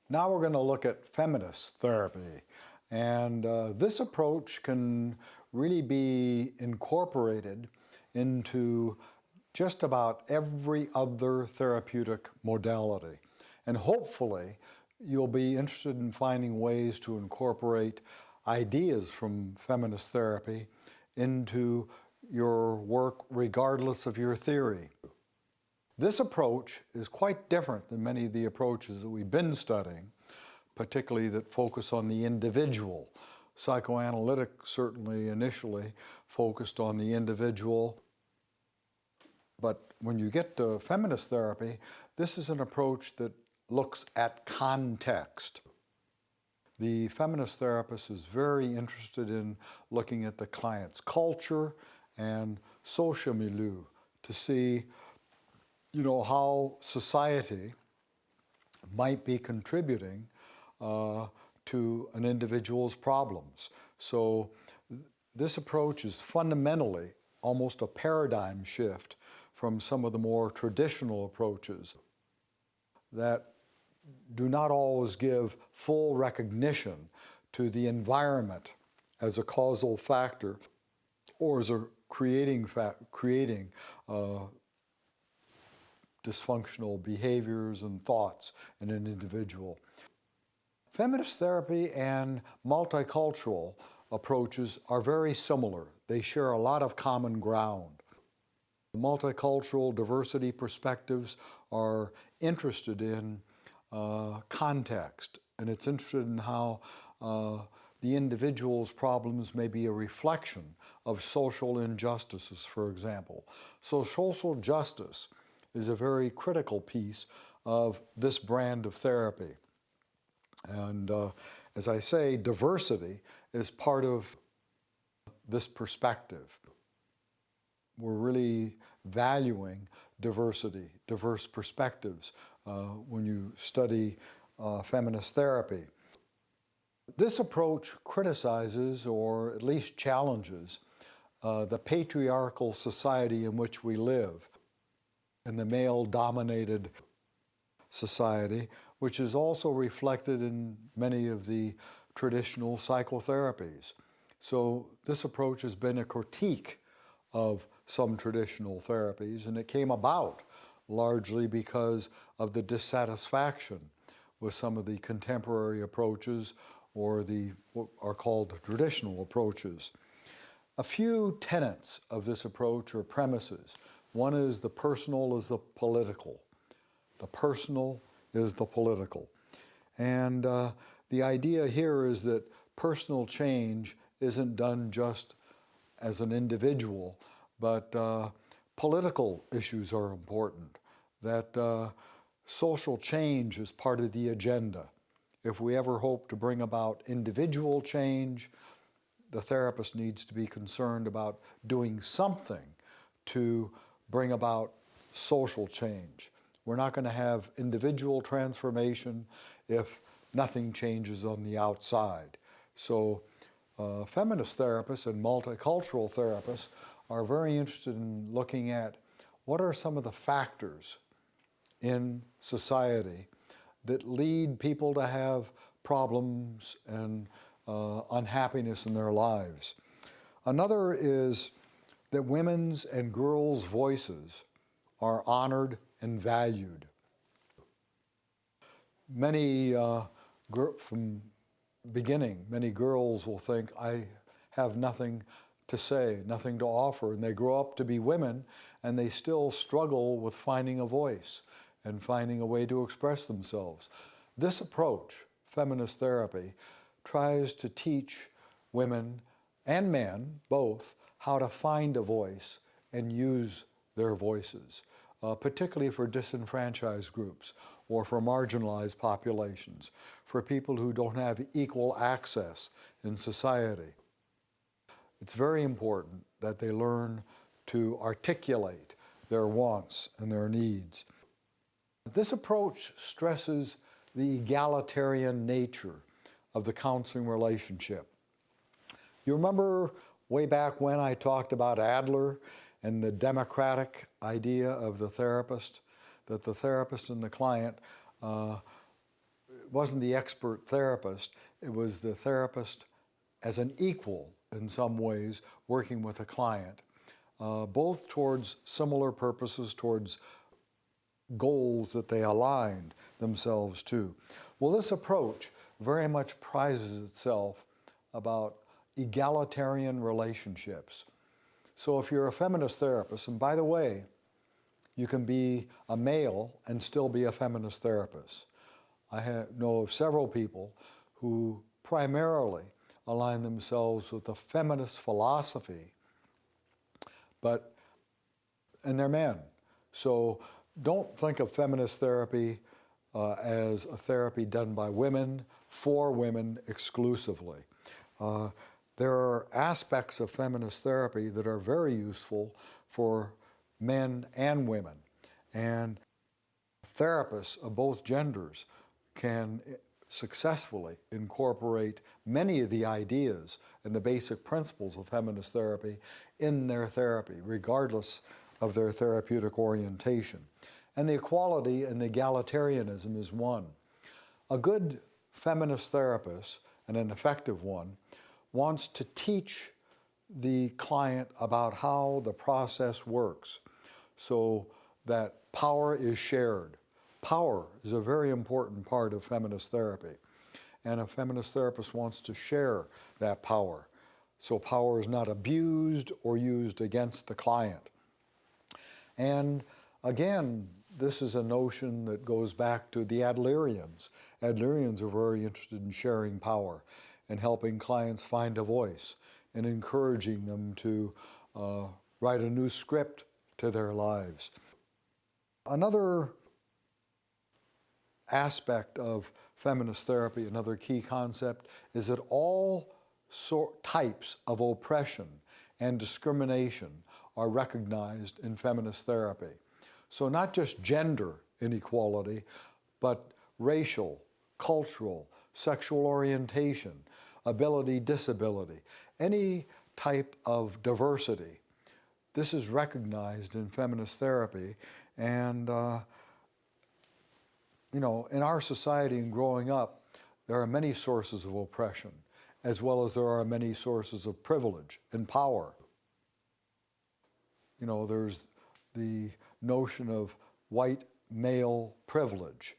Now we're going to look at feminist therapy. And this approach can really be incorporated into just about every other therapeutic modality. And hopefully, you'll be interested in finding ways to incorporate ideas from feminist therapy into your work regardless of your theory. This approach is quite different than many of the approaches that we've been studying, particularly that focus on the individual. Psychoanalytic certainly initially focused on the individual, but when you get to feminist therapy, this is an approach that looks at context. The feminist therapist is very interested in looking at the client's culture and social milieu to see, how society might be contributing to an individual's problems. So this approach is fundamentally almost a paradigm shift from some of the more traditional approaches that do not always give full recognition to the environment as a causal factor or as a creating dysfunctional behaviors and thoughts in an individual. Feminist therapy and multicultural approaches are very similar. They share a lot of common ground. Multicultural diversity perspectives are interested in context, and it's interested in how the individual's problems may be a reflection of social injustices, for example. So social justice is a very critical piece of this brand of therapy. And as I say, diversity is part of this perspective. We're really valuing diversity, diverse perspectives when you study feminist therapy. This approach criticizes, or at least challenges, the patriarchal society in which we live, in the male-dominated society, which is also reflected in many of the traditional psychotherapies. So this approach has been a critique of some traditional therapies, and it came about largely because of the dissatisfaction with some of the contemporary approaches or what are called traditional approaches. A few tenets of this approach or premises. One is the personal is the political. The personal is the political. And the idea here is that personal change isn't done just as an individual, but political issues are important, that social change is part of the agenda. If we ever hope to bring about individual change, the therapist needs to be concerned about doing something to bring about social change. We're not going to have individual transformation if nothing changes on the outside. So feminist therapists and multicultural therapists are very interested in looking at what are some of the factors in society that lead people to have problems and unhappiness in their lives. Another is that women's and girls' voices are honored and valued. Many, from beginning, many girls will think, I have nothing to say, nothing to offer, and they grow up to be women, and they still struggle with finding a voice and finding a way to express themselves. This approach, feminist therapy, tries to teach women and men, both, how to find a voice and use their voices, particularly for disenfranchised groups or for marginalized populations, for people who don't have equal access in society. It's very important that they learn to articulate their wants and their needs. This approach stresses the egalitarian nature of the counseling relationship. You remember way back when I talked about Adler and the democratic idea of the therapist, that the therapist and the client, when wasn't the expert therapist, it was the therapist as an equal in some ways, working with a client, both towards similar purposes, towards goals that they aligned themselves to. Well, this approach very much prizes itself about egalitarian relationships. So if you're a feminist therapist, and by the way, you can be a male and still be a feminist therapist. I know of several people who primarily align themselves with the feminist philosophy, and they're men. So don't think of feminist therapy as a therapy done by women, for women exclusively. There are aspects of feminist therapy that are very useful for men and women. And therapists of both genders can successfully incorporate many of the ideas and the basic principles of feminist therapy in their therapy, regardless of their therapeutic orientation. And the equality and the egalitarianism is one. A good feminist therapist, and an effective one, wants to teach the client about how the process works so that power is shared. Power is a very important part of feminist therapy, and a feminist therapist wants to share that power, so power is not abused or used against the client. And again, this is a notion that goes back to the Adlerians. Adlerians are very interested in sharing power and helping clients find a voice and encouraging them to write a new script to their lives. Another aspect of feminist therapy, another key concept, is that all types of oppression and discrimination are recognized in feminist therapy. So not just gender inequality, but racial, cultural, sexual orientation, ability, disability, any type of diversity. This is recognized in feminist therapy, and in our society and growing up, there are many sources of oppression, as well as there are many sources of privilege and power. There's the notion of white male privilege.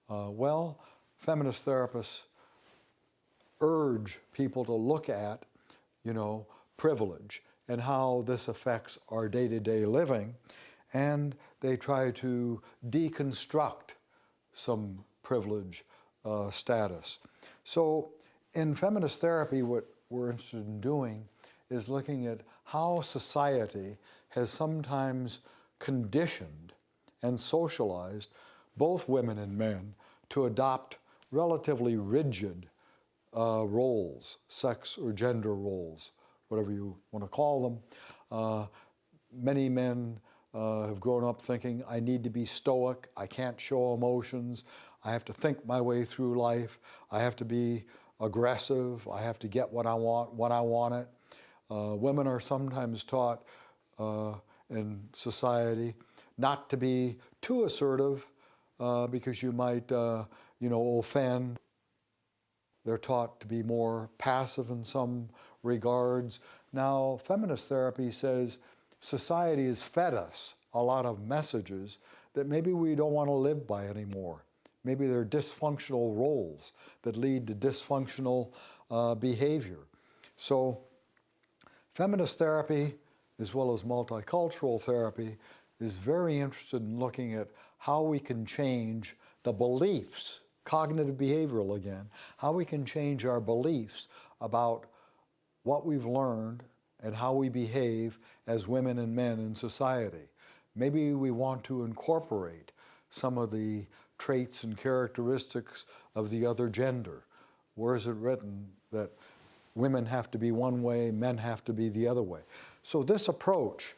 Well, feminist therapists urge people to look at, privilege and how this affects our day-to-day living, and they try to deconstruct some privilege status. So in feminist therapy, what we're interested in doing is looking at how society has sometimes conditioned and socialized both women and men to adopt relatively rigid roles, sex or gender roles, whatever you want to call them. Many men have grown up thinking, I need to be stoic, I can't show emotions, I have to think my way through life, I have to be aggressive, I have to get what I want when I want it. Women are sometimes taught in society not to be too assertive because you might, offend. They're taught to be more passive in some regards. Now, feminist therapy says society has fed us a lot of messages that maybe we don't want to live by anymore. Maybe they're dysfunctional roles that lead to dysfunctional behavior. So feminist therapy, as well as multicultural therapy, is very interested in looking at how we can change the beliefs, cognitive behavioral again, how we can change our beliefs about what we've learned and how we behave as women and men in society. Maybe we want to incorporate some of the traits and characteristics of the other gender. Where is it written that women have to be one way, men have to be the other way? So this approach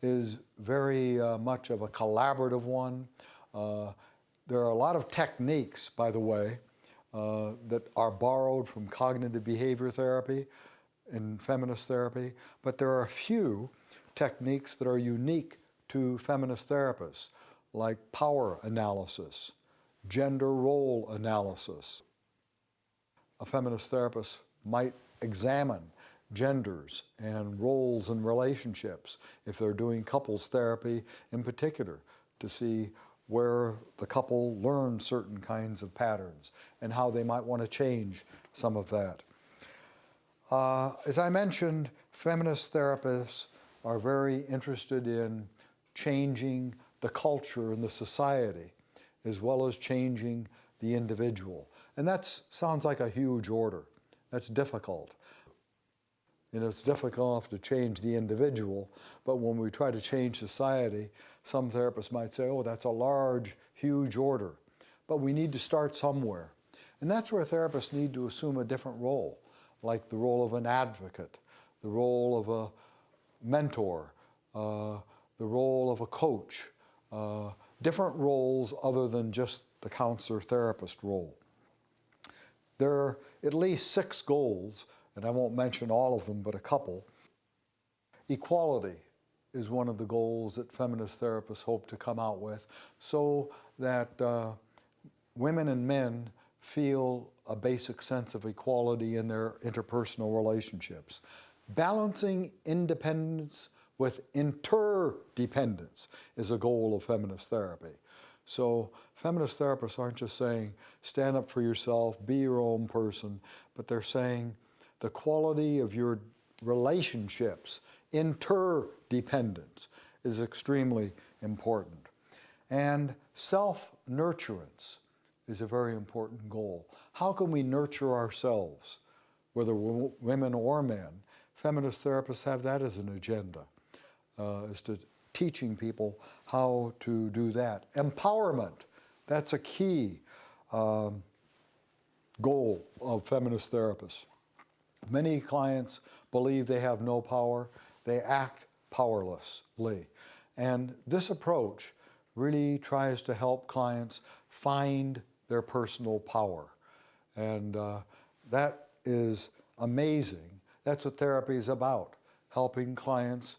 is very much of a collaborative one. There are a lot of techniques, by the way, that are borrowed from cognitive behavior therapy and feminist therapy, but there are a few techniques that are unique to feminist therapists, like power analysis, gender role analysis. A feminist therapist might examine genders and roles and relationships if they're doing couples therapy in particular, to see where the couple learns certain kinds of patterns and how they might want to change some of that. As I mentioned, feminist therapists are very interested in changing the culture and the society, as well as changing the individual. And that sounds like a huge order. That's difficult. You know, it's difficult enough to change the individual, but when we try to change society, some therapists might say, oh, that's a large, huge order. But we need to start somewhere. And that's where therapists need to assume a different role, like the role of an advocate, the role of a mentor, the role of a coach, different roles other than just the counselor-therapist role. There are at least 6 goals, and I won't mention all of them, but a couple. Equality is one of the goals that feminist therapists hope to come out with, so that women and men feel a basic sense of equality in their interpersonal relationships. Balancing independence with interdependence is a goal of feminist therapy. So feminist therapists aren't just saying, stand up for yourself, be your own person, but they're saying the quality of your relationships, interdependence, is extremely important. And self-nurturance is a very important goal. How can we nurture ourselves, whether we're women or men? Feminist therapists have that as an agenda, as to teaching people how to do that. Empowerment, that's a key goal of feminist therapists. Many clients believe they have no power. They act powerlessly. And this approach really tries to help clients find their personal power. And that is amazing. That's what therapy is about, helping clients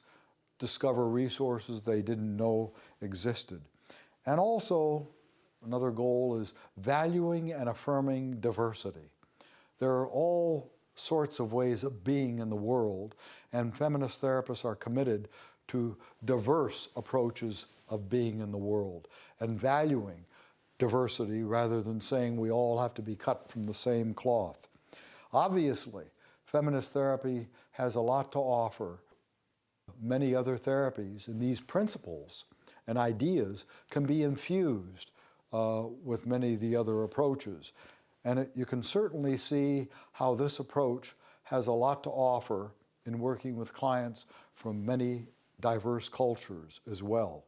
discover resources they didn't know existed. And also, another goal is valuing and affirming diversity. There are all sorts of ways of being in the world, and feminist therapists are committed to diverse approaches of being in the world and valuing diversity rather than saying we all have to be cut from the same cloth. Obviously, feminist therapy has a lot to offer many other therapies, and these principles and ideas can be infused with many of the other approaches. And you can certainly see how this approach has a lot to offer in working with clients from many diverse cultures as well.